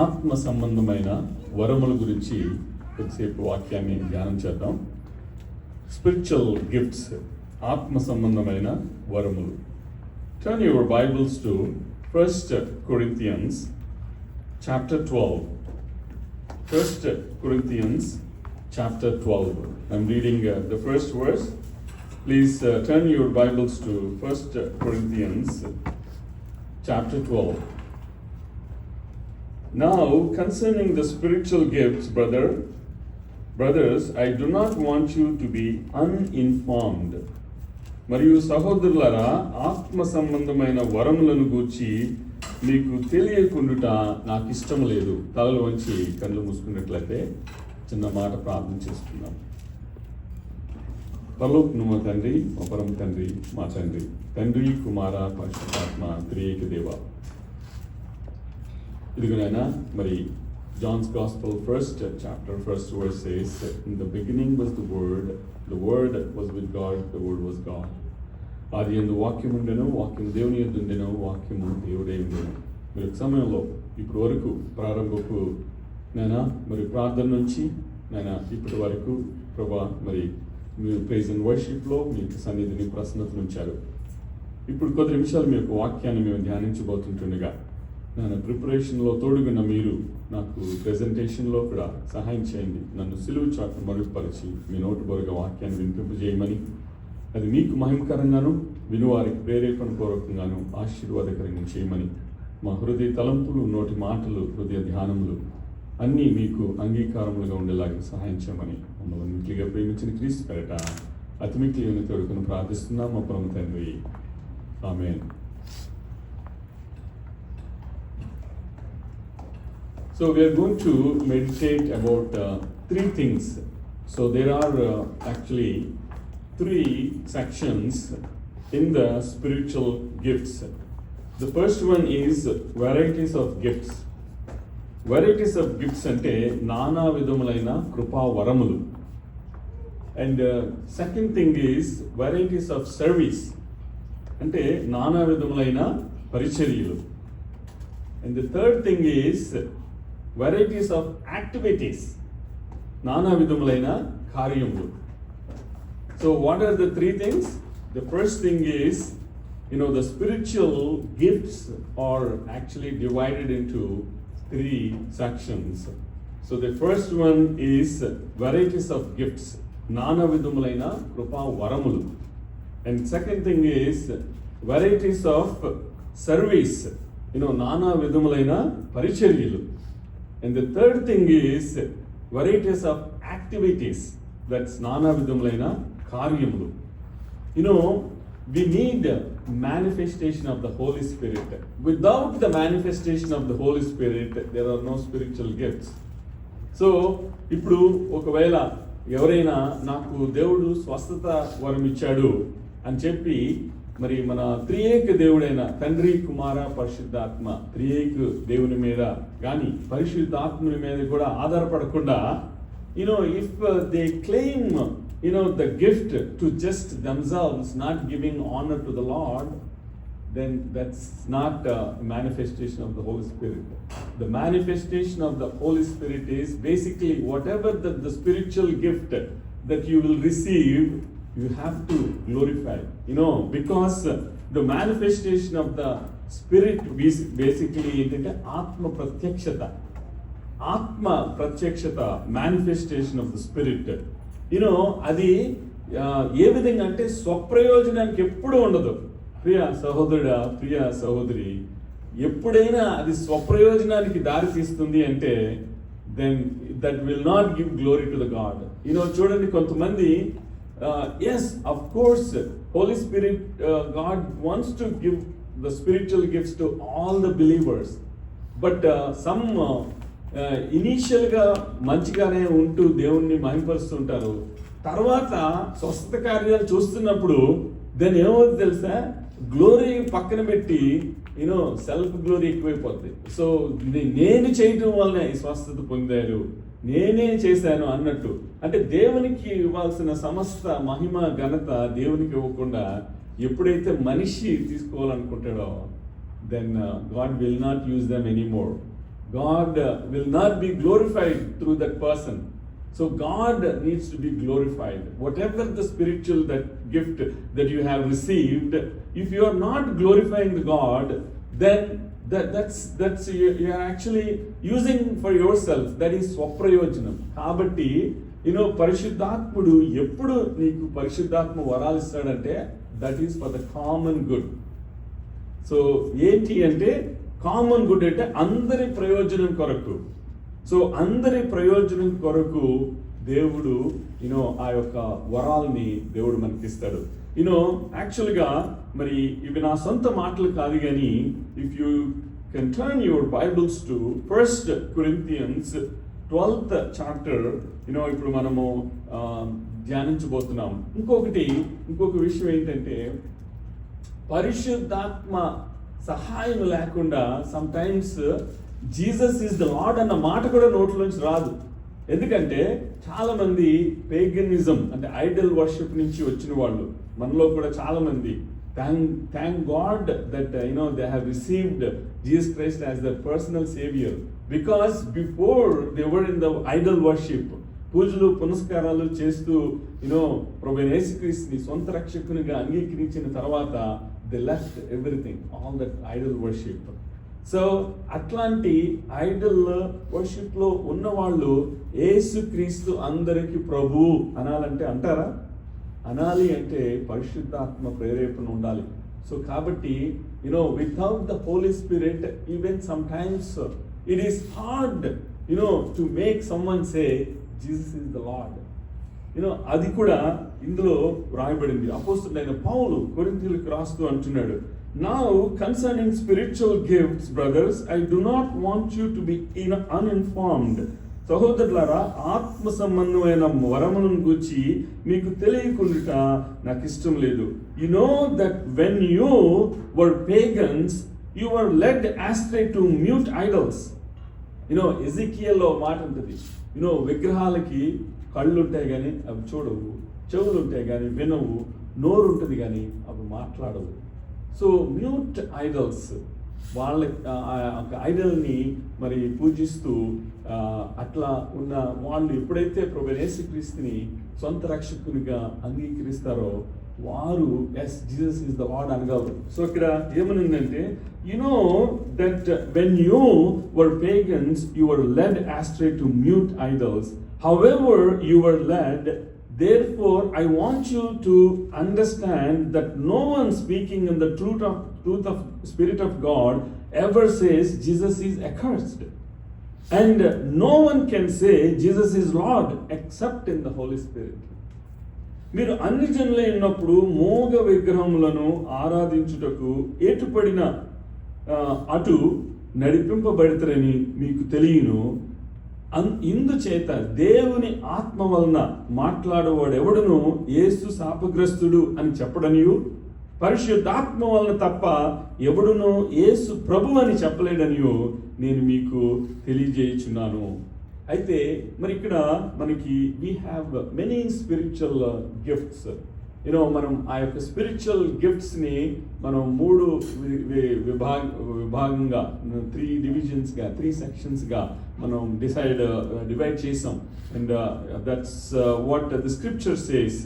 ఆత్మ సంబంధమైన వరముల గురించి కొద్దిసేపు వాక్యాన్ని ధ్యానం చేద్దాం. స్పిరిచువల్ గిఫ్ట్స్, ఆత్మ సంబంధమైన వరములు. Turn your Bibles to 1 Corinthians chapter 12. 1 Corinthians chapter 12. I'm reading the first verse. Please turn your Bibles to 1 Corinthians chapter 12. Now, concerning the spiritual gifts, brothers, I do not want you to be uninformed. మరియు సహోదరులారా, ఆత్మ సంబంధమైన వరములను గూర్చి మీకు తెలియకుండుట నాకు ఇష్టం లేదు. తలలు వంచి కళ్ళు మూసుకున్నట్లయితే చిన్న మాట ప్రార్థన చేసుకున్నాం. పరలోకము మా తండ్రి, మా పరమ తండ్రి, మా తండ్రి, తండ్రి, కుమార, పరిశుద్ధాత్మ, త్రియేక దేవ. ఇదిగోనైనా మరి John's Gospel, 1st chapter, 1st verse says, in the beginning was the Word was with God, the Word was God. ఆది యందు వాక్యము ఉండెను, వాక్యము దేవుని యందు ఉండెను, వాక్యము దేవుడే ఉండెను. మరి సమయంలో ఇప్పటి వరకు ప్రారంభపు నైనా మరి ప్రార్థన నుంచి నైనా ఇప్పటి వరకు ప్రభా మరి మీరు ప్రైజ్ అండ్ వర్షిప్లో మీ యొక్క సన్నిధిని ప్రసన్నతను ఉంచారు. ఇప్పుడు కొద్ది నిమిషాలు మీ యొక్క వాక్యాన్ని మేము ధ్యానించబోతుంటుండగా నేను ప్రిపరేషన్లో తోడుగున్న మీరు నాకు ప్రెజెంటేషన్లో కూడా సహాయం చేయండి. నన్ను సిలువు చాటును మరుగుపరిచి మీ నోటి బొరగా వాక్యాన్ని వినిపింపజేయమని, అది మీకు మహిమకరంగాను వినువారికి ప్రేరేపణ పూర్వకంగాను ఆశీర్వాదకరంగా చేయమని, మా హృదయ తలంపులు, నోటి మాటలు, హృదయ ధ్యానములు అన్నీ మీకు అంగీకారములుగా ఉండేలాగా సహాయం చేయమని మమ్మల్ని మిక్కిలిగా ప్రేమించిన క్రీస్తు పేరట అతి మిక్కిలి తోడుకుని ప్రార్థిస్తున్నాం మా పరమ తండ్రి. ఆమేన్. So we are going to meditate about three things. So there are actually three sections in the spiritual gifts. The first one is varieties of gifts. Varieties of gifts ante nana vidamulaina krupa varamulu. And second thing is varieties of service. Ante nana vidamulaina పరిచర్యలు. And the third thing is varieties of activities, నానా విధములైన కార్యములు. So what are the three things? The first thing is, the spiritual gifts are actually divided into three sections. So the first one is varieties of gifts, నానా విధములైన కృపా వరములు. And second thing is varieties of service, నానా విధములైన పరిచర్యలు. And the third thing is varieties of activities, that's nana vidamulaina karyamulu. We need manifestation of the Holy Spirit. Without the manifestation of the Holy Spirit, there are no spiritual gifts. So ఇప్పుడు ఒకవేళ ఎవరైనా నాకు దేవుడు స్వస్థత వరం ఇచ్చాడు అని చెప్పి మరి మన త్రియేక దేవుడైన తండ్రి, కుమార, పరిశుద్ధాత్మ త్రియేక దేవుని మీద కానీ పరిశుద్ధాత్ముని మీద కూడా ఆధారపడకుండా if they claim the gift to just themselves, not giving honor to the Lord, then that's not a manifestation of the Holy Spirit. The manifestation of the Holy Spirit is basically whatever the spiritual gift that you will receive, you have to glorify, because the manifestation of the Spirit basically ఏంటంటే ఆత్మ ప్రత్యక్షత manifestation of the Spirit. అది ఏ విధంగా అంటే స్వప్రయోజనానికి ఎప్పుడు ఉండదు. ప్రియ సహోదరుడా, ప్రియ సహోదరి, ఎప్పుడైనా అది స్వప్రయోజనానికి దారి తీస్తుంది అంటే then that will not give glory to the God. చూడండి, కొంతమంది yes, of course, Holy Spirit, God wants to give the spiritual gifts to all the believers, but some ఇనీషియల్గా మంచిగానే ఉంటూ దేవుణ్ణి మహిమపరుస్తుంటారు. తర్వాత స్వస్థత కార్యాలు చూస్తున్నప్పుడు దాన్ని ఏమవుతుంది తెలుసా, గ్లోరీ పక్కన పెట్టి సెల్ఫ్ గ్లోరీ ఎక్కువైపోద్ది. సో నేను చేయటం వల్లనే ఈ స్వస్థత పొందారు, నేనే చేశాను అన్నట్టు. అంటే దేవునికి ఇవ్వాల్సిన సమస్త మహిమ ఘనత దేవునికి ఇవ్వకుండా ఎప్పుడైతే మనిషి తీసుకోవాలనుకుంటాడో then God will not use them anymore. God will not be glorified through that person. So God needs to be glorified. Whatever the spiritual that gift that you have received, if you are not glorifying the God, then that's you are actually using for yourself. That is స్వప్రయోజనం. కాబట్టి పరిశుద్ధాత్ముడు ఎప్పుడు నీకు పరిశుద్ధాత్మ వరాలు ఇస్తాడంటే that is for the common good. So ఏంటి అంటే common good అంటే అందరి ప్రయోజనం కొరకు. సో అందరి ప్రయోజనం కొరకు దేవుడు ఆ యొక్క వరాల్ని దేవుడు మనకి ఇస్తాడు. యాక్చువల్గా మరి ఇవి నా సొంత మాటలు కాదు, కానీ if you can turn your Bibles to 1 Corinthians 12th chapter, ఇప్పుడు మనము ధ్యానించబోతున్నాం. ఇంకొక విషయం ఏంటంటే పరిశుద్ధాత్మ సహాయం లేకుండా some times Jesus is the lord అన్న మాట కూడా నోట్లోంచి రాదు. ఎందుకంటే చాలా మంది పేగనిజం అంటే ఐడల్ వర్షిప్ నుంచి వచ్చిన వాళ్ళు మనలో కూడా చాలా మంది thank God that they have received Jesus Christ as the personal saviour, because before they were in the Idol worship, పూజలు పునస్కారాలు చేస్తూ ప్రభువైన యేసుక్రీస్తుని సొంత రక్షకునిగా అంగీకరించిన తర్వాత they left everything, all that Idol worship. So అట్లాంటి ఐడల్ వర్షిప్ లో ఉన్న వాళ్ళు యేసుక్రీస్తు అందరికి ప్రభు అనాలంటే అంటారా? అనాలి అంటే పరిశుద్ధాత్మ ప్రేరేపణ ఉండాలి. సో కాబట్టి without the Holi spirit even sometimes it is hard to make someone say Jesus is the lord. అది కూడా ఇందులో వ్రాయబడింది. అపోస్తలుడైన పౌలు కొరింథీయులకు రాస్తూ అంటున్నాడు, Now concerning spiritual gifts, brothers, I do not want you to be uninformed. సహోదరులారా, ఆత్మ సంబంధమైన వరములను గురించి మీకు తెలియకుండా నాకు ఇష్టం లేదు. You know that when you were pagans, you were led astray to mute idols. ఎజికియల్లో మాట ఉంటుంది, విగ్రహాలకి కళ్ళు ఉంటాయి కానీ అవి చూడవు, చెవులు ఉంటాయి కానీ వినవు, నోరు ఉంటుంది కానీ అవి మాట్లాడవు. సో మ్యూట్ ఐడల్స్, వాళ్ళ ఐడల్ని మరి పూజిస్తూ అట్లా ఉన్న వాళ్ళు ఎప్పుడైతే ప్రభువైన యేసుక్రీస్తుని సొంత రక్షకునిగా అంగీకరిస్తారో వారు yes Jesus is the Lord అనగలరు. సో ఇక్కడ ఏమనుందంటే that when you were pagans you were led astray to mute idols, however you were led. Therefore, I want you to understand that no one speaking in the truth of Spirit of God ever says Jesus is accursed. And no one can say Jesus is Lord except in the Holy Spirit. మీరు అన్ని జనులై ఉన్నప్పుడు మోగ విగ్రహములను ఆరాధించుటకు ఏటుపడిన అటు నడిపింపబడతారని మీకు తెలియను. ఇందుచేత దేవుని ఆత్మ వలన మాట్లాడేవాడు ఎవడును యేసు శాపగ్రస్తుడు అని చెప్పడనియు, పరిశుద్ధాత్మ వలన తప్ప ఎవడును యేసు ప్రభు అని చెప్పలేడనియు నేను మీకు తెలియజేయుచున్నాను. అయితే మరి ఇక్కడ మనకి we have many spiritual gifts. మనం ఆ యొక్క స్పిరిచువల్ గిఫ్ట్స్ని మనం 3 విభాగంగా 3 డివిజన్స్గా 3 సెక్షన్స్గా మనం డివైడ్ చేసాం. And that's what the scripture says.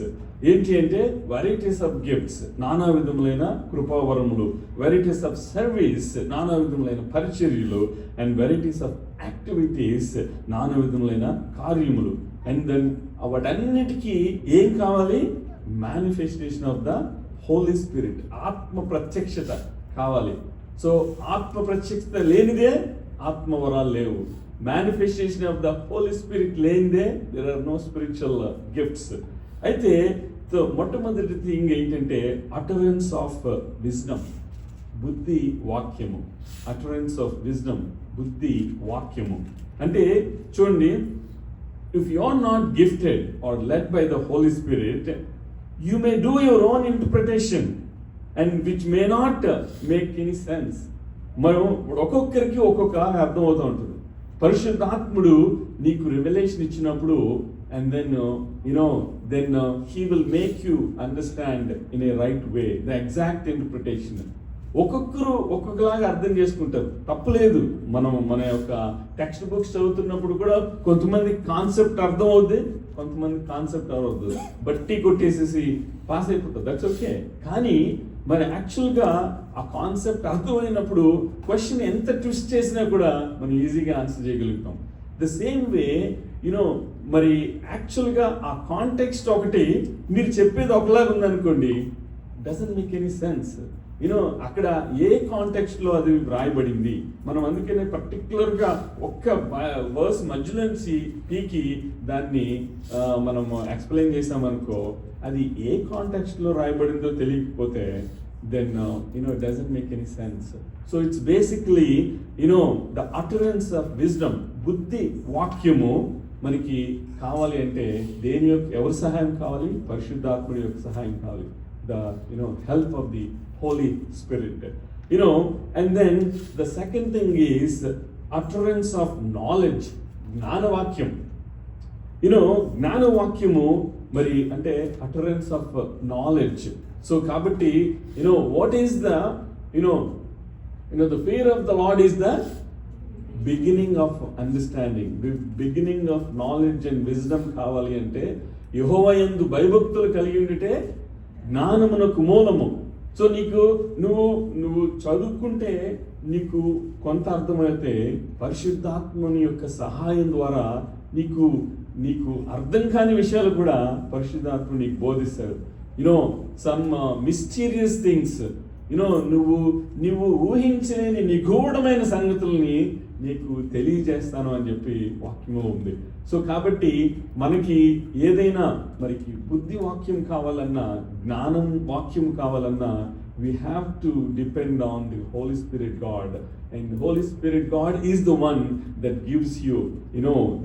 ఏంటి అంటే వెరైటీస్ ఆఫ్ గిఫ్ట్స్, నానా విధములైన కృపావరములు, వెరైటీస్ ఆఫ్ సర్వీస్, నానా విధములైన పరిచర్యలు, అండ్ వెరైటీస్ ఆఫ్ యాక్టివిటీస్, నానా విధములైన కార్యములు. అండ్ దెన్ వాటన్నిటికీ ఏం కావాలి? Manifestation of the Holi Spirit, ఆత్మ ప్రత్యక్షత కావాలి. సో ఆత్మ ప్రత్యక్షత లేనిదే ఆత్మవరాలు లేవు. Manifestation of the Holi Spirit లేనిదే there are no spiritual gifts. అయితే మొట్టమొదటి థింగ్ ఏంటంటే అటరెన్స్ ఆఫ్ విజ్డమ్, బుద్ధి వాక్యము. అటరెన్స్ ఆఫ్ విజ్డమ్, బుద్ధి వాక్యము. అంటే చూడండి, if you are not gifted or led by the Holi spirit, you may do your own interpretation and which may not make any sense. మనం ఒక్కొక్కరికి ఒక్కొక్క అర్థం అవుతూ ఉంటుంది. పరిశుద్ధాత్ముడు నీకు రివెలేషన్ ఇచ్చినప్పుడు and then he will make you understand in a right way the exact interpretation. ఒక్కొక్కరు ఒక్కొక్కలాగా అర్థం చేసుకుంటారు, తప్పులేదు. మన యొక్క టెక్స్ట్ బుక్స్ చదువుతున్నప్పుడు కూడా కొంతమంది కాన్సెప్ట్ అర్థం అవుద్ది, కొంతమంది కాన్సెప్ట్ అవ్వద్దు, బట్టి కొట్టేసేసి పాస్ అయిపోతుంది, దట్స్ ఓకే. కానీ మరి యాక్చువల్గా ఆ కాన్సెప్ట్ అర్థమైనప్పుడు క్వశ్చన్ ఎంత ట్విస్ట్ చేసినా కూడా మనం ఈజీగా ఆన్సర్ చేయగలుగుతాం. ద సేమ్ వే మరి యాక్చువల్గా ఆ కాంటెక్స్ట్ ఒకటి, మీరు చెప్పేది ఒకలాగా ఉందనుకోండి, డజంట్ మేక్ ఎనీ సెన్స్. అక్కడ ఏ కాంటెక్స్ట్లో అది వ్రాయబడింది, మనం అందుకనే పర్టికులర్గా ఒక్క వర్స్ మధ్యలో నుంచి పీకి దాన్ని మనము ఎక్స్ప్లెయిన్ చేసామనుకో, అది ఏ కాంటెక్స్ట్లో రాయబడిందో తెలియకపోతే then it doesn't make any sense. So it's basically the utterance of wisdom. బుద్ధి వాక్యము మనకి కావాలి అంటే ఎవరి సహాయం కావాలి? పరిశుద్ధాత్ముడి యొక్క సహాయం కావాలి. The help of the Holy Spirit. And then the second thing is utterance of knowledge. జ్ఞానవాక్యం. జ్ఞానవాక్యము మరి అంటే utterance of knowledge. So కాబట్టి what is the the fear of the Lord is the beginning of understanding, beginning of knowledge and wisdom. కావాలి అంటే యెహోవా యందు భయభక్తులు కలిగి ఉండితే జ్ఞానమునకు మూలము. సో నువ్వు చదువుకుంటే నీకు కొంత అర్థమైతే పరిశుద్ధాత్మని యొక్క సహాయం ద్వారా నీకు అర్థం కాని విషయాలు కూడా పరిశుద్ధాత్మ నీకు బోధిస్తాడు. some mysterious things, నువ్వు ఊహించలేని నిగూఢమైన సంగతుల్ని నీకు తెలియజేస్తాను అని చెప్పి వాక్యంలో ఉంది. సో కాబట్టి మనకి ఏదైనా మరికి బుద్ధి వాక్యం కావాలన్నా, జ్ఞానం వాక్యం కావాలన్నా, we have to depend on the Holy Spirit God, and the Holy Spirit God is the one that gives you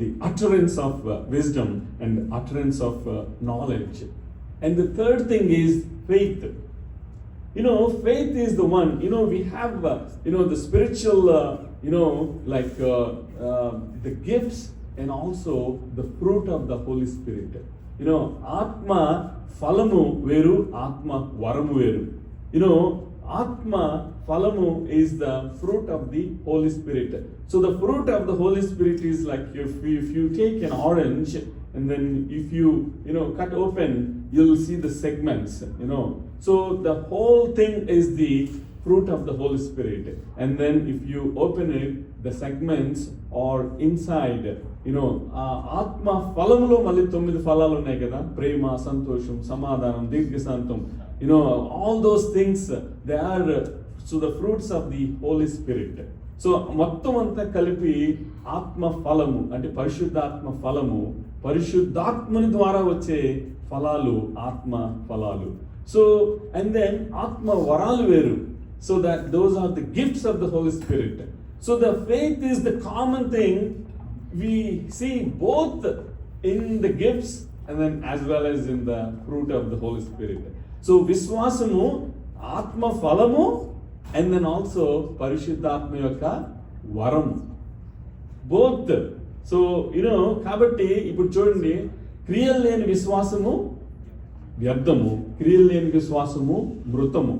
the utterance of wisdom and utterance of knowledge. And the third thing is faith. Faith is the one, we have the spiritual the gifts and also the fruit of the Holy Spirit. Atma falamu veru, Atma varamu veru. Atma falamu is the fruit of the Holy Spirit. So the fruit of the Holy Spirit is like if you take an orange and then if you cut open, you'll see the segments. So the whole thing is the fruit of the Holy Spirit, and then if you open it, the segments are inside. Atma falamulo malli 9 ఫలాలు ఉన్నాయి కదా, ప్రేమ, సంతోషం, సమాధానం, దీర్ఘశాంతం. All those things, they are the fruits of the Holy Spirit. So మొత్తం అంతా కలిపి ఆత్మ ఫలము అంటే పరిశుద్ధాత్మ ఫలము, పరిశుద్ధాత్మని ద్వారా వచ్చే ఫలాలు ఆత్మ ఫలాలు. సో అండ్ దెన్ ఆత్మ వరాలు వేరు. So that those are the gifts of the Holy Spirit. So the faith is the common thing we see both in the gifts and then as well as in the fruit of the Holy Spirit. So viswasamu, atma falamu, and then also parishuddhatma yokka varamu, both. So kabatti ippudu chudandi, క్రియలు లేని విశ్వాసము వ్యర్థము, క్రియలు లేని విశ్వాసము మృతము.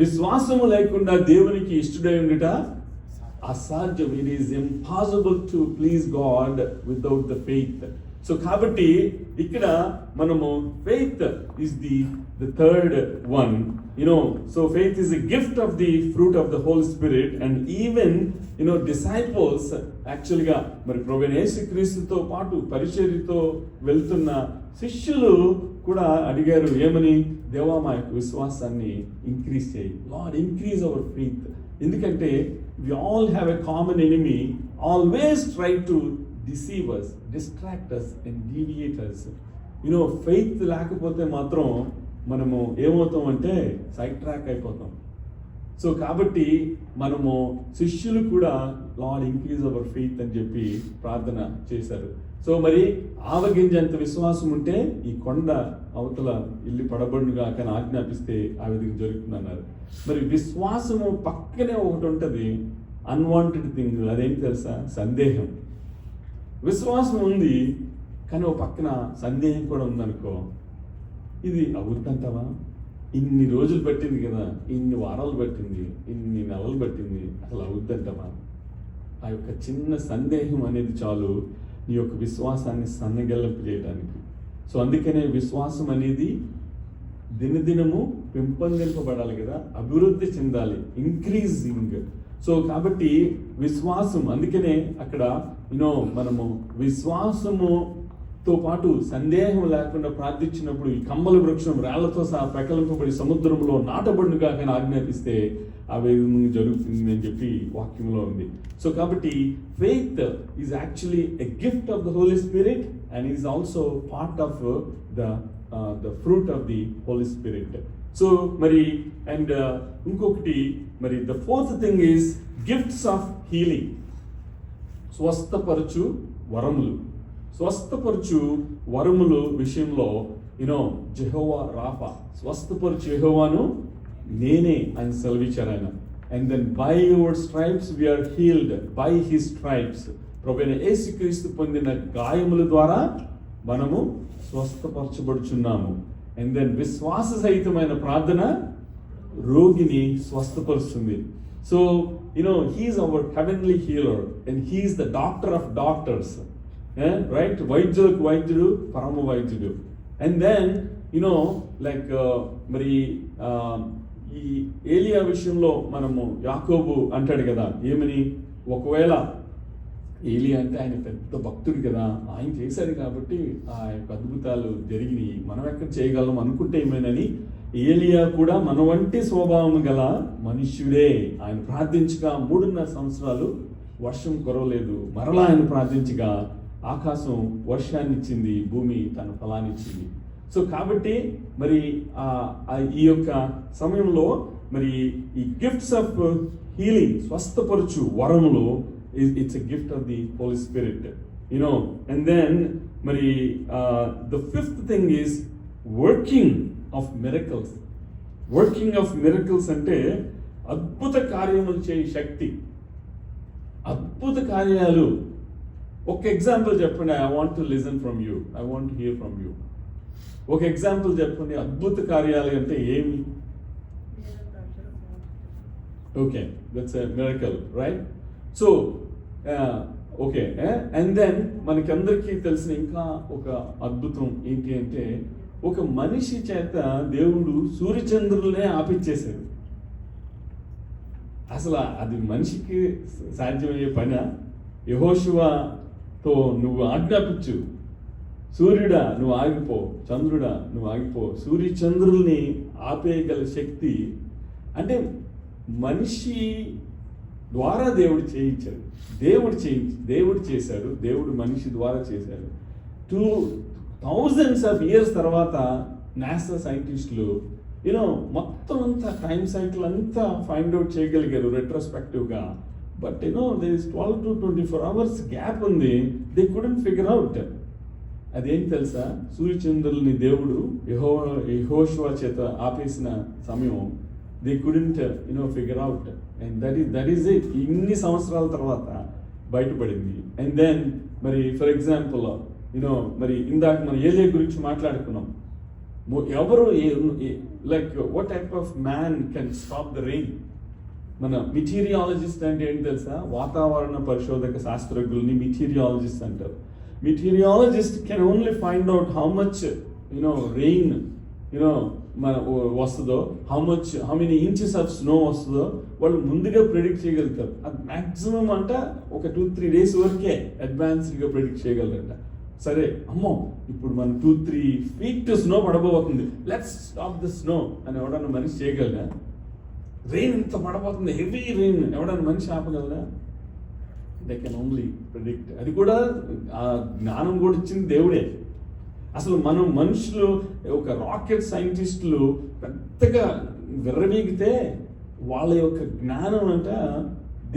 విశ్వాసము లేకుండా దేవునికి ఇష్టడై ఉండుట అసాధ్యం. It is impossible to please God without the faith. So కాబట్టి ఇక్కడ మనము faith is the third one. So faith is a gift of the fruit of the whole spirit. And even disciples యాక్చువల్గా మరి ప్రభువైన యేసుక్రీస్తుతో పాటు పరిచర్యతో వెళ్తున్న శిష్యులు కూడా అడిగారు, ఏమని? దేవా మా యొక్క విశ్వాసాన్ని ఇంక్రీజ్ చేయి, లార్డ్ ఇంక్రీజ్ అవర్ ఫెయిత్. ఎందుకంటే we all have a common enemy, always try to deceive us, distract us and deviate us. Faith లేకపోతే మాత్రం మనము ఏమవుతాం అంటే సైడ్ ట్రాక్ అయిపోతాం. సో కాబట్టి మనము శిష్యులు కూడా లార్డ్ ఇంక్రీజ్ అవర్ ఫెయిత్ అని చెప్పి ప్రార్థన చేశారు. సో మరి ఆవగింజంత విశ్వాసం ఉంటే ఈ కొండ అవతల ఇల్లు పడబడుగా కానీ ఆజ్ఞాపిస్తే ఆ విధంగా జరుగుతుందన్నారు. మరి విశ్వాసము పక్కనే ఒకటి ఉంటుంది, అన్వాంటెడ్ థింగ్. అదేం తెలుసా? సందేహం. విశ్వాసం ఉంది కానీ ఒక పక్కన సందేహం కూడా ఉందనుకో, ఇది అవుద్దంటావా, ఇన్ని రోజులు పట్టింది కదా, ఇన్ని వారాలు పట్టింది, ఇన్ని నెలలు పట్టింది, అసలు అవుద్దంటమా? ఆ యొక్క చిన్న సందేహం అనేది చాలు నీ యొక్క విశ్వాసాన్ని సన్నగిల్లింపు చేయడానికి. సో అందుకనే విశ్వాసం అనేది దినదినము పెంపొందింపబడాలి కదా, అభివృద్ధి చెందాలి, ఇంక్రీజింగ్. సో కాబట్టి విశ్వాసం, అందుకనే అక్కడ మనము విశ్వాసముతో పాటు సందేహం లేకుండా ప్రార్థించినప్పుడు ఈ కమ్మల వృక్షం రాళ్లతో సహా పెకలింపబడి సముద్రంలో నాటబడునుగా కానీ ఆజ్ఞాపిస్తే ఆ విధంగా జరుగుతుంది అని చెప్పి వాక్యంలో ఉంది. సో కాబట్టి faith is actually a gift of the Holi Spirit and is also part of the fruit of the Holi Spirit. So మరి అండ్ ఇంకొకటి మరి the fourth thing is gifts of healing. స్వస్థపరచు వరములు. స్వస్థపరచు వరములు విషయంలో జెహోవా రాఫా, స్వస్థపరచు యెహోవాను నేనే అని సెలవిచ్చారు ఆయన. And then by your stripes we are healed, by his stripes, ప్రభువైన యేసుక్రీస్తు పొందిన గాయముల ద్వారా మనము స్వస్థపరచబడుచున్నాము. అండ్ దెన్ విశ్వాస సహితమైన ప్రార్థన రోగిని స్వస్థపరుస్తుంది. So he is our heavenly healer and he is the doctor of doctors, right? వైద్యులకు వైద్యుడు, పరమ వైద్యుడు. అండ్ దెన్ లైక్ మరి ఈ ఏలియా విషయంలో మనము యాకోబు అంటాడు కదా, ఏమని? ఒకవేళ ఏలియా అంటే ఆయన పెద్ద భక్తుడు కదా, ఆయన చేశాడు కాబట్టి ఆ యొక్క అద్భుతాలు జరిగినాయి, మనం ఎక్కడ చేయగలం అనుకుంటే ఏమేనని, ఏలియా కూడా మన వంటి స్వభావం గల మనుష్యుడే. ఆయన ప్రార్థించగా 3.5 సంవత్సరాలు వర్షం కురవలేదు. మరలా ఆయన ప్రార్థించగా ఆకాశం వర్షాన్ని ఇచ్చింది, భూమి తన ఫలాన్నిచ్చింది. సో కాబట్టి మరి ఈ యొక్క సమయంలో మరి ఈ గిఫ్ట్స్ ఆఫ్ హీలింగ్, స్వస్థపరచు వరములు, it's a gift of the Holy Spirit, and then మరి the fifth thing is working of miracles. Working of miracles అంటే అద్భుత కార్యములు చేయ శక్తి, అద్భుత కార్యాలు. ఒక ఎగ్జాంపుల్ చెప్పండి. I want to listen from you, I want to hear from you. ఒక ఎగ్జాంపుల్ చెప్పండి. అద్భుత కార్యాలు అంటే ఏమి? Okay, that's a miracle, right? So okay, and then మనకందరికీ తెలిసిన ఇంకా ఒక అద్భుతం ఏంటి అంటే, ఒక మనిషి చేత దేవుడు సూర్యచంద్రులనే ఆపించేశాడు. అసలు అది మనిషికి సాధ్యమయ్యే పనా? యెహోషువతో నువ్వు ఆజ్ఞాపించు, సూర్యుడా నువ్వు ఆగిపో, చంద్రుడా నువ్వు ఆగిపో. సూర్యచంద్రుల్ని ఆపేయగల శక్తి అంటే మనిషి ద్వారా దేవుడు చేయించాడు. దేవుడు చేశాడు, దేవుడు మనిషి ద్వారా చేశాడు. 2000 of years తర్వాత నాసా సైంటిస్టులు మొత్తం అంతా టైం సైకిల్ అంతా ఫైండ్ అవుట్ చేయగలిగారు రెట్రోస్పెక్టివ్గా. But there is 12 to 24 hours gap ఉంది. They couldn't figure out. అదేం తెలుసా? సూర్యచంద్రుల్ని దేవుడు యెహోషువ చేత ఆపేసిన సమయం they couldn't figure out. And that is it. ఇన్ని సంవత్సరాల తర్వాత బయటపడింది. అండ్ దెన్ మరి ఫర్ ఎగ్జాంపుల్ మరి ఇందాక మనం ఏలియా గురించి మాట్లాడుకున్నాం. ఎవరు like what type of man can stop the rain? మన మిటీరియాలజిస్ట్ అంటే ఏంటి తెలుసా? వాతావరణ పరిశోధక శాస్త్రజ్ఞుల్ని మిటీరియాలజిస్ట్ అంటారు. Meteorologist can only find out how much rain మన వస్తుందో, how many inches of snow వస్తుందో వాళ్ళు ముందుగా ప్రెడిక్ట్ చేయగలుగుతారు. అది మ్యాక్సిమం అంట ఒక 2-3 days వరకే అడ్వాన్స్డ్గా ప్రెడిక్ట్ చేయగలరంట. సరే అమ్మో ఇప్పుడు మనం 2-3 feet స్నో పడబోతుంది, లెట్స్ స్టాప్ ద స్నో అని ఎవడన్నా మనిషి చేయగలరా? రెయిన్ ఇంత పడబోతుంది, హెవీ రెయిన్, ఎవడన్నా మనిషి ఆపగలరా? They can only predict. అది కూడా ఆ జ్ఞానం కూడా ఇచ్చింది దేవుడే. అసలు మనం మనుషులు ఒక రాకెట్ సైంటిస్టులు పెద్దగా విర్రవీగితే వాళ్ళ యొక్క జ్ఞానం అంట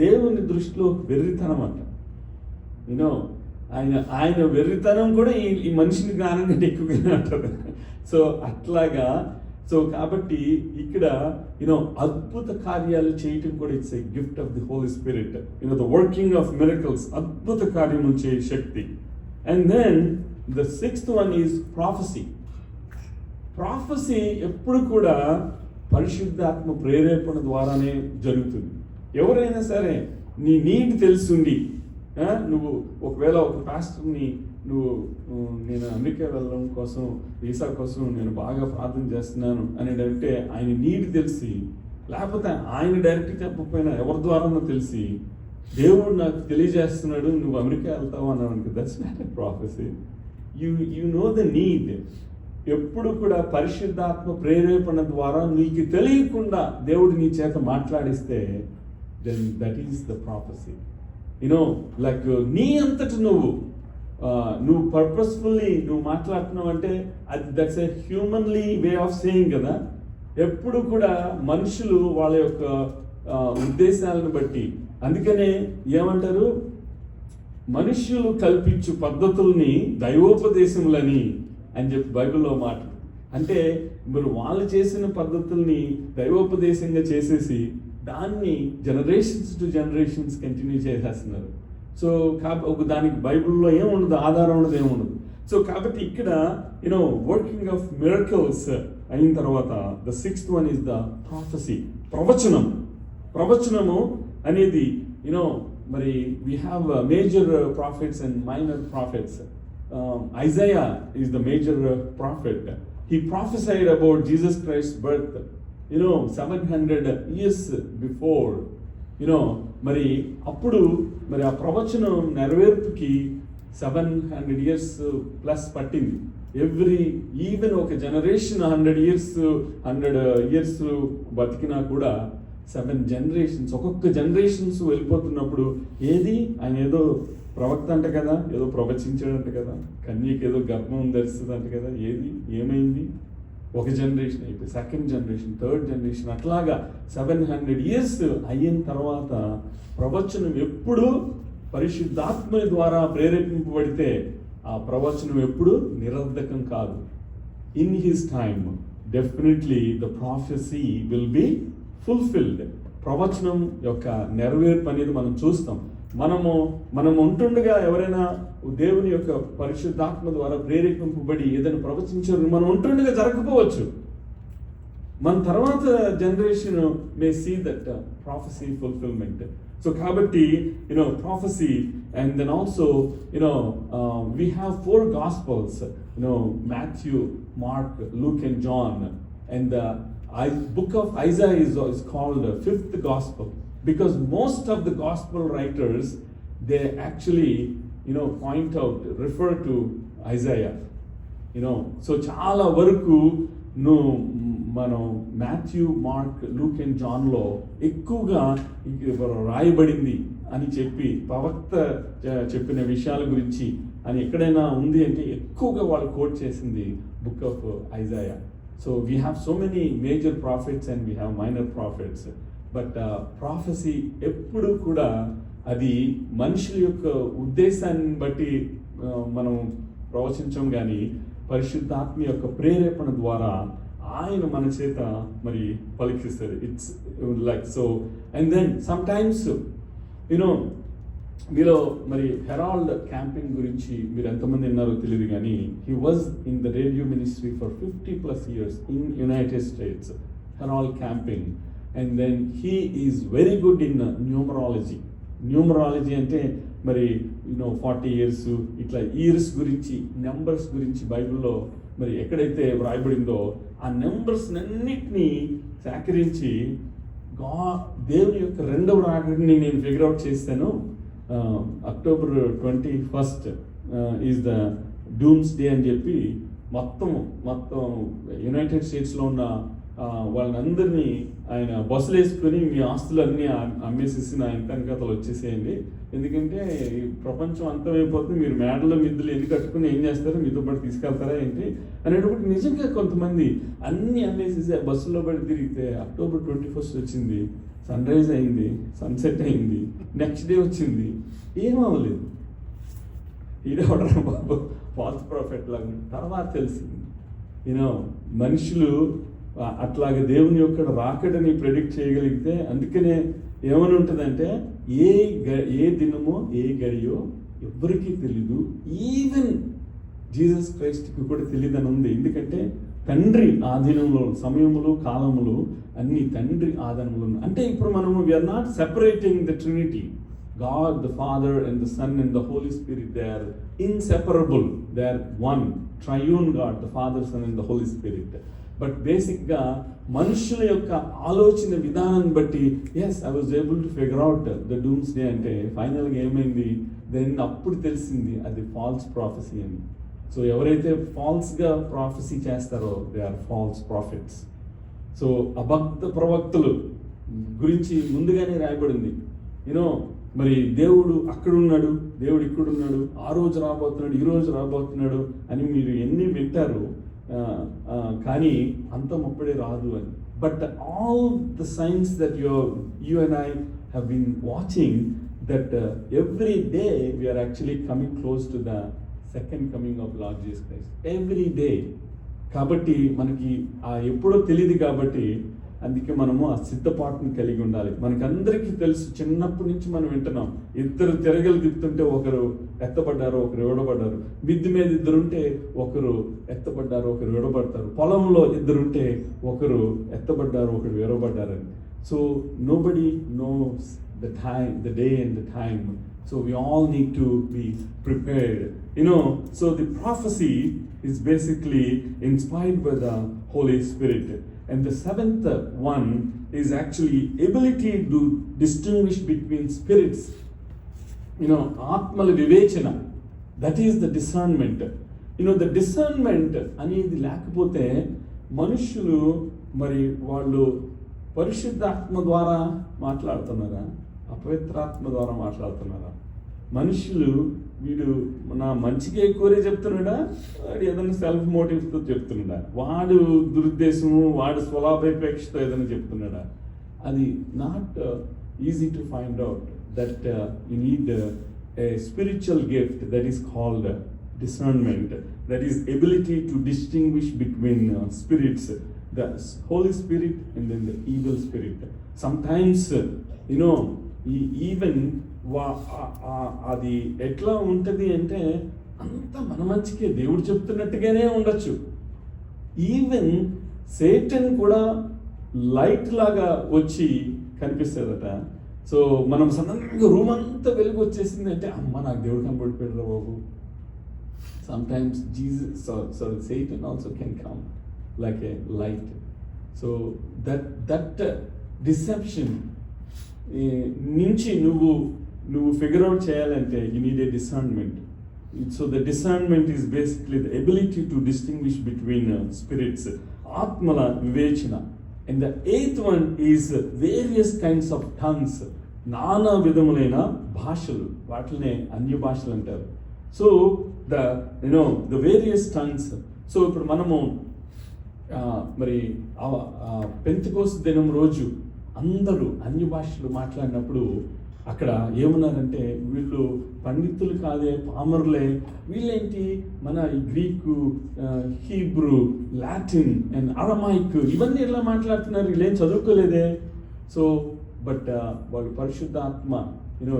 దేవుని దృష్టిలో వెర్రితనం అంట. ఆయన వెర్రితనం కూడా ఈ మనిషిని జ్ఞానం కంటే ఎక్కువగా అంటారు. సో అట్లాగా. సో కాబట్టి ఇక్కడ అద్భుత కార్యాలు చేయటం కూడా it's a gift of the Holi Spirit. The working of miracles, అద్భుత కార్యము చేయ శక్తి. And then the 6th one is prophecy. Prophecy ఎప్పుడు కూడా పరిశుద్ధాత్మ ప్రేరేపణ ద్వారానే జరుగుతుంది. ఎవరైనా సరే నీ నీడ్ తెలుసుండి నువ్వు ఒకవేళ ఒక పాస్టర్ని నేను అమెరికా వెళ్ళడం కోసం వీసా కోసం నేను బాగా ప్రార్థన చేస్తున్నాను అని అంటే ఆయన నీడ్ తెలిసి, లేకపోతే ఆయన డైరెక్ట్ చెప్పకపోయినా ఎవరి ద్వారానో తెలిసి దేవుడు నాకు తెలియజేస్తున్నాడు నువ్వు అమెరికా వెళ్తావు అన్నావు, that's not a prophecy. You know the need. ఎప్పుడు కూడా పరిశుద్ధాత్మ ప్రేరేపణ ద్వారా నీకు తెలియకుండా దేవుడు నీ చేత మాట్లాడిస్తే then that is the prophecy. Like నీ అంతటి నువ్వు పర్పస్ఫుల్లీ నువ్వు మాట్లాడుతున్నావు అంటే అది that's a humanly way of saying కదా. ఎప్పుడు కూడా మనుషులు వాళ్ళ యొక్క ఉద్దేశాలను బట్టి, అందుకనే ఏమంటారు, మనుష్యులు కల్పించు పద్ధతుల్ని దైవోపదేశములని అని చెప్పి బైబిల్లో మాట. అంటే మరి వాళ్ళు చేసిన పద్ధతుల్ని దైవోపదేశంగా చేసేసి దాన్ని జనరేషన్స్ టు జనరేషన్స్ కంటిన్యూ చేసేస్తున్నారు. సో దానికి బైబిల్లో ఏముండదు, ఆధారం ఉండదు, ఏముండదు. సో కాబట్టి ఇక్కడ వర్కింగ్ ఆఫ్ మిరకల్స్ అయిన తర్వాత the 6th one is the prophecy. ప్రవచనము అనేది మరి we have major prophets and minor prophets. Isaiah is the major prophet. He prophesied about Jesus Christ's birth 700 years before. మరి అప్పుడు మరి ఆ ప్రవచనం నెరవేర్పుకి 700 years ప్లస్ పట్టింది. ఈవెన్ ఒక జనరేషన్ 100 years బతికినా కూడా 7 generations, ఒక్కొక్క జనరేషన్స్ వెళ్ళిపోతున్నప్పుడు ఏది ఆయన ఏదో ప్రవక్త అంట కదా, ఏదో ప్రవచించాడంట కదా, కన్యకి ఏదో గర్భం ధరిస్తుంది అంట కదా, ఏమైంది? ఒక జనరేషన్ అయిపోయి 2nd generation 3rd generation అట్లాగా 700 years అయిన తర్వాత ప్రవచనం ఎప్పుడు పరిశుద్ధాత్మ ద్వారా ప్రేరేపింపబడితే ఆ ప్రవచనం ఎప్పుడు నిరర్ధకం కాదు. In his time definitely the prophecy will be fulfilled. ప్రవచనం యొక్క నెరవేర్పు అనేది మనం చూస్తాం. మనం ఉంటుండగా ఎవరైనా దేవుని యొక్క పరిశుద్ధాత్మ ద్వారా ప్రేరేపింపబడి ఏదైనా ప్రవచించారు, మనం ఉంటుండగా జరగకపోవచ్చు. మన తర్వాత generation may see that prophecy fulfilment. So కాబట్టి prophecy and then also we have 4 gospels, Matthew, Mark, Luke and John, and the book of Isaiah is called 5th gospel. Because most of the gospel writers, they actually, point out, refer to Isaiah. So చాలా వరకు మనం Matthew, mark, Luke and జాన్లో ఎక్కువగా రాయబడింది అని చెప్పి ప్రవక్త చెప్పిన విషయాల గురించి అని ఎక్కడైనా ఉంది అంటే ఎక్కువగా వాళ్ళు కోట్ చేసింది book of Isaiah. So we have so many major prophets and we have minor prophets. But prophecy ఎప్పుడు కూడా అది మనుషుల యొక్క ఉద్దేశాన్ని బట్టి మనం ప్రవచించం, కానీ పరిశుద్ధాత్మ యొక్క ప్రేరేపణ ద్వారా ఆయన మన చేత మరి పలికిస్తారు. It's like so. And then sometimes మీలో మరి హెరాల్డ్ క్యాంపింగ్ గురించి మీరు ఎంతమంది విన్నారో తెలియదు, కానీ he was in the radio ministry for 50+ years in United States. Harold Camping. And then he is very good in numerology. Numerology అంటే మరి 40 years ఇట్లా ఇయర్స్ గురించి, నెంబర్స్ గురించి బైబిల్లో మరి ఎక్కడైతే వ్రాయబడిందో ఆ నెంబర్స్ అన్నిటినీ సేకరించి దేవుని యొక్క 2వ రాకడని నేను ఫిగర్ అవుట్ చేస్తాను. October 21st is the dooms day అని చెప్పి మొత్తం యునైటెడ్ స్టేట్స్లో ఉన్న వాళ్ళందరినీ ఆయన బస్సులు వేసుకొని మీ ఆస్తులన్నీ అమ్మేసేసి నా ఇంత కథలు వచ్చేసేయండి, ఎందుకంటే ఈ ప్రపంచం అంతమైపోతుంది, మీరు మేడలో మిద్దులు ఎన్ని కట్టుకుని ఏం చేస్తారు, మీతో పాటు తీసుకెళ్తారా ఏంటి అనేటప్పుడు నిజంగా కొంతమంది అన్నీ అమ్మేసేసి ఆ బస్సులో పడి తిరిగితే October 21st వచ్చింది, సన్ రైజ్ అయింది, సన్సెట్ అయింది, నెక్స్ట్ డే వచ్చింది, ఏం అవ్వలేదు. ఇదేవడరా బాబు ఫాల్స్ ప్రాఫిట్ లాగా. తర్వాత తెలిసింది మనుషులు అట్లాగే దేవుని యొక్క రాకడని ప్రెడిక్ట్ చేయగలిగితే, అందుకనే ఏమని ఉంటుందంటే ఏ దినమో ఏ గడియో ఎవ్వరికీ తెలీదు, ఈవెన్ జీసస్ క్రైస్ట్కి కూడా తెలియదని ఉంది. ఎందుకంటే తండ్రి ఆధీనంలో సమయములు కాలములు అన్ని తండ్రి ఆధీనంలో అంటే ఇప్పుడు మనము we are not separating the trinity. God the Father and the Son and the Holy Spirit, they are inseparable, they are one triune God, the Father, Son and the Holy Spirit. But బేసిక్గా మనుషుల యొక్క ఆలోచన విధానాన్ని బట్టి yes I was able to figure out the doomsday అంటే ఫైనల్గా ఏమైంది then అప్పుడు తెలిసింది అది ఫాల్స్ ప్రాఫెసీ అని. సో ఎవరైతే ఫాల్స్గా ప్రాఫెసీ చేస్తారో they are false prophets. So అభక్త ప్రవక్తలు గురించి ముందుగానే రాయబడింది. యూనో మరి దేవుడు అక్కడున్నాడు, దేవుడు ఇక్కడున్నాడు, ఆ రోజు రాబోతున్నాడు, ఈ రోజు రాబోతున్నాడు అని మీరు ఎన్ని వింటారు, కానీ అంతం అప్పుడే రాదు అని. But all the signs that you and I have been watching that every day we are actually coming close to the second coming of lord Jesus Christ every day. కాబట్టి మనకి ఎప్పుడో తెలియదు కాబట్టి అందుకే మనము ఆ సిద్ధపాటుని కలిగి ఉండాలి. మనకందరికీ తెలుసు, చిన్నప్పటి నుంచి మనం వింటున్నాం, ఇద్దరు తిరగలు తిప్పుతుంటే ఒకరు ఎత్తబడ్డారు, ఒకరు విడబడ్డారు. మిద్ది మీద ఇద్దరుంటే ఒకరు ఎత్తబడ్డారు, ఒకరు విడబడతారు. పొలంలో ఇద్దరుంటే ఒకరు ఎత్తబడ్డారు, ఒకరు విడబడ్డారని. So nobody knows the time, the day and the time. So we all need to be prepared. So the prophecy is basically inspired by the Holy Spirit. And the seventh one is actually ability to distinguish between spirits. Atmala Vivechana. That is the discernment. The discernment అనేది లేకపోతే మనుషులు మరి వాళ్ళు పరిశుద్ధాత్మ ద్వారా మాట్లాడుతున్నారా, అపవిత్రాత్మ ద్వారా మాట్లాడుతున్నారా? మనుషులు వీడు నా మంచిగా ఎక్కువనే చెప్తున్నాడా, వాడు ఏదైనా సెల్ఫ్ మోటివ్స్తో చెప్తున్నాడా, వాడు దురుద్దేశము, వాడు స్వలాభాపేక్షతో ఏదైనా చెప్తున్నాడా? అది not easy to find out. That you need a spiritual gift that is called discernment, that is ability to distinguish between spirits, the Holy Spirit and then the evil spirit. Sometimes even అది ఎట్లా ఉంటుంది అంటే అంత మన మంచికే దేవుడు చెప్తున్నట్టుగానే ఉండొచ్చు. Even Satan కూడా లైట్ లాగా వచ్చి కనిపిస్తుందట. సో మనం సడన్గా రూమ్ అంతా వెలుగు వచ్చేసింది అంటే అమ్మ నాకు దేవుడు కనబడిపోయాడు రా బాబు. Sometimes Satan also can come like a light. So that deception నుంచి నువ్వు ఫిగర్ అవుట్ చేయాలంటే you need a discernment. So the discernment is basically the ability to distinguish between spirits, atmala vivechana. And the eighth one is various kinds of tongues, నానా విధములైన భాషలు, వాటినే అన్య భాషలు అంటారు. So the various tongues. So ఇప్పుడు మనము మరి పెంతెకోస్తు దినం రోజు అందరూ అన్య భాషలు మాట్లాడినప్పుడు అక్కడ ఏమన్నారంటే వీళ్ళు పండితులు కాదే, పామరులే, వీళ్ళేంటి మన గ్రీకు, హీబ్రూ, లాటిన్ అండ్ అరమైక్ ఇవన్నీ ఎలా మాట్లాడుతున్నారు, వీళ్ళేం చదువుకోలేదే. సో బట్ వాళ్ళు పరిశుద్ధాత్మ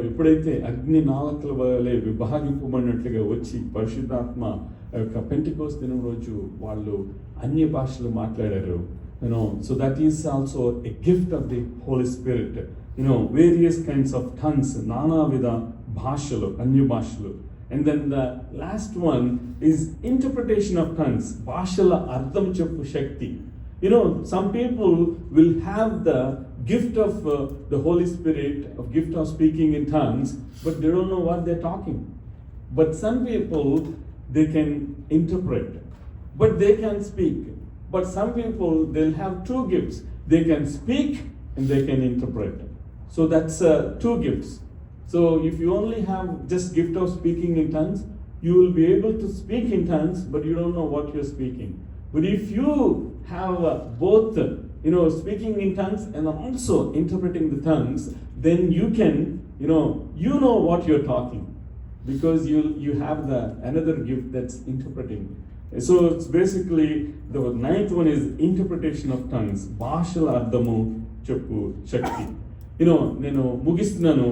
ఎప్పుడైతే అగ్ని నాళకల వలె విభాగింపబడినట్లుగా వచ్చి పరిశుద్ధాత్మ యొక్క పెంటెకోస్తు దినం రోజు వాళ్ళు అన్య భాషలు మాట్లాడారు. So that is also a gift of the Holi spirit. Various kinds of tongues, నానా విధ భాషలు, అన్య భాషలు. And then the last one is interpretation of tongues, భాషల అర్థం చెప్పు శక్తి. Some people will have the gift of the Holy Spirit, of gift of speaking in tongues, but they don't know what they're talking. But some people, they can interpret, but they can speak. But some people, they'll have two gifts. They can speak and they can interpret. So that's two gifts. So if you only have just gift of speaking in tongues, you will be able to speak in tongues, but you don't know what you're speaking. But if you have both, speaking in tongues and also interpreting the tongues, then you can, you know what you're talking, because you have another gift that's interpreting. So it's basically the ninth one is interpretation of tongues. భాషల అర్థము చెప్పు శక్తి. నేను ముగిస్తున్నాను.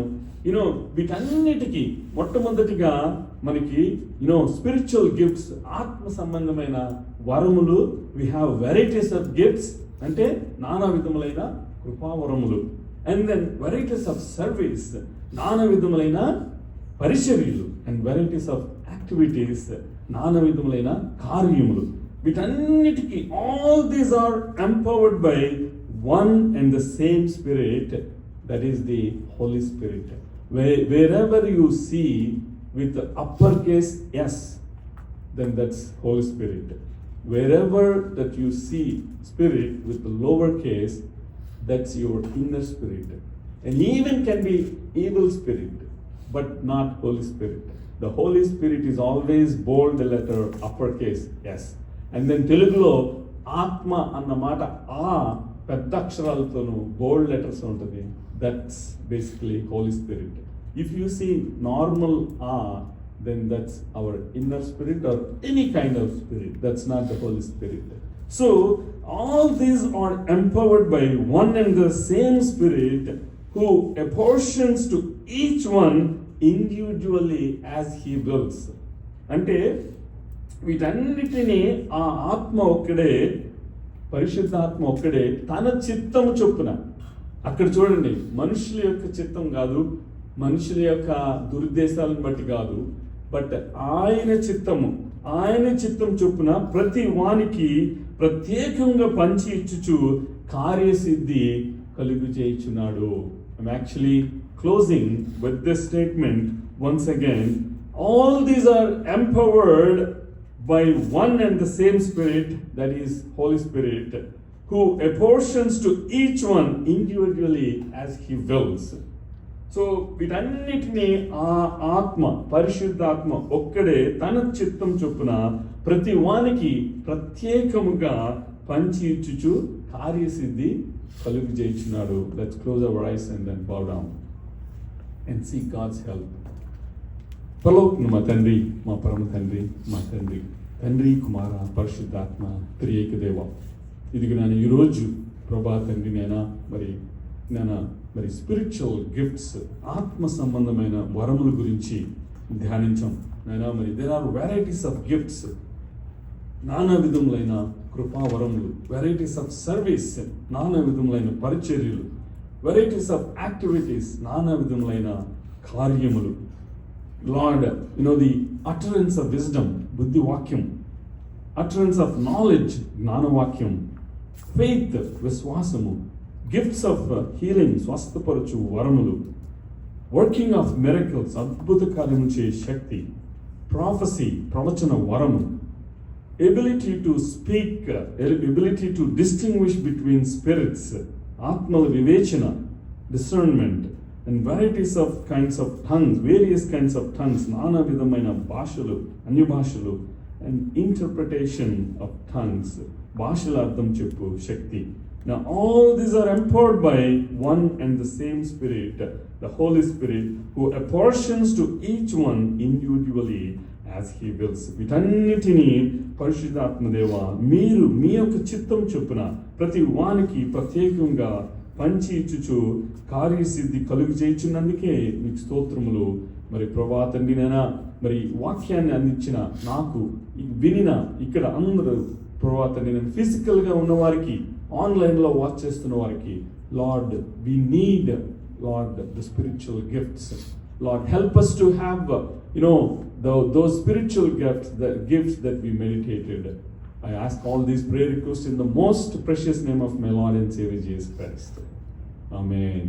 వీటన్నిటికీ మొట్టమొదటిగా మనకి spiritual gifts, ఆత్మ సంబంధమైన వరములు. We have varieties of gifts, అంటే నానా విధములైన కృపావరములు. And then varieties of service, నానా విధములైన పరిచర్యలు. అండ్ వెరైటీస్ ఆఫ్ యాక్టివిటీస్, నానా విధములైన కార్యములు. వీటన్నిటికీ all these are empowered by one and the same spirit, that is the Holi spirit. Wherever you see with the uppercase S, then that's Holy Spirit. Wherever that you see Spirit with the lowercase, that's your inner spirit. And even can be evil spirit, but not Holy Spirit. The Holy Spirit is always bold letter uppercase S. And then Telugulo Atma అన్న మాట ఆ పెద్ద అక్షరాలతోను బోల్డ్ letters ఉంటుంది. That's basically Holy Spirit. If you see normal then that's our inner spirit or any kind of spirit. That's not the Holy Spirit. So all these are empowered by one and the same Spirit, who apportions to each one individually as he wills. అంటే వీటన్నిటినీ ఆ ఆత్మ ఒక్కడే, పరిశుద్ధాత్మ ఒక్కడే తన చిత్తము చొప్పున. అక్కడ చూడండి, మనుషుల యొక్క చిత్తం కాదు, మనుషుల యొక్క దురుద్దేశాలను బట్టి కాదు, బట్ ఆయన చిత్తం చొప్పున ప్రతి వానికి ప్రత్యేకంగా పంచి ఇచ్చుచు కార్యసిద్ధి కలుగు చేయుచున్నాడు. I'm actually closing with this statement once again. All these are empowered by one and the same Spirit, that is Holy Spirit, who apportions to each one individually as he wills. So వీటన్నిటినీ ఆ ఆత్మ, పరిశుద్ధాత్మ ఒక్కడే తన చిత్తం చొప్పున ప్రతి వానికి ప్రత్యేకముగా పంచి ఇచ్చుచు కార్యసిద్ధి కలుగు చేయుచున్నాడు. Let's close our eyes and then bow down and seek God's help. పరలోకమున మా తండ్రి, మా పరమ తండ్రి, మా తండ్రి, తండ్రి, కుమార, పరిశుద్ధాత్మ, త్రియేక దేవ, ఇదిగో నేను ఈరోజు ప్రభా తండ్రి మరి స్పిరిచువల్ గిఫ్ట్స్, ఆత్మ సంబంధమైన వరముల గురించి ధ్యానించాం నైనా. మరి there are varieties of gifts, నానా విధములైన కృపావరములు, వెరైటీస్ ఆఫ్ సర్వీస్, నానా విధములైన పరిచర్యలు, వెరైటీస్ ఆఫ్ యాక్టివిటీస్, నానా విధములైన కార్యములు. Lord, the utterance of wisdom, బుద్ధి వాక్యం, అటరెన్స్ ఆఫ్ నాలెడ్జ్, జ్ఞానవాక్యం, ఫెయిత్, విశ్వాసము, గిఫ్ట్స్ ఆఫ్ హీలింగ్, స్వస్థపరచు వరములు, వర్కింగ్ ఆఫ్ మిరకల్స్, అద్భుత కార్యము చే శక్తి, ప్రాఫెసీ, ప్రవచన వరము, ability to speak, ability to distinguish between spirits, ఆత్మల వివేచన, discernment, and varieties of kinds of tongues, various kinds of tongues, నానా విధమైన భాషలు, అన్య భాషలు, అండ్ ఇంటర్ప్రిటేషన్ ఆఫ్ టంగ్స్, భాషల అర్థం చెప్పు శక్తి. Now all these are empowered by one and the same Spirit, the Holy Spirit, who apportions to each one individually as he wills. వీటన్నిటినీ పరిశుద్ధాత్మ దేవ మీరు మీ యొక్క చిత్తం చొప్పున ప్రతి వానికి ప్రత్యేకంగా పంచి ఇచ్చుచు కార్యసిద్ధి కలుగు చేయుచున్నందుకే మీకు స్తోత్రములు. మరి ప్రభా తండ్రి, మరి వాక్యాన్ని అందించిన నాకు, వినిన ఇక్కడ అందరూ ప్రభా తండ్రి, నేను ఫిజికల్గా ఉన్నవారికి, ఆన్లైన్లో వాచ్ చేస్తున్న వారికి, lord, we need, Lord, the spiritual gifts. Lord, help us to have, those spiritual gifts that we meditated. I ask all these prayer requests in the most precious name of my Lord and Savior Jesus Christ. Amen.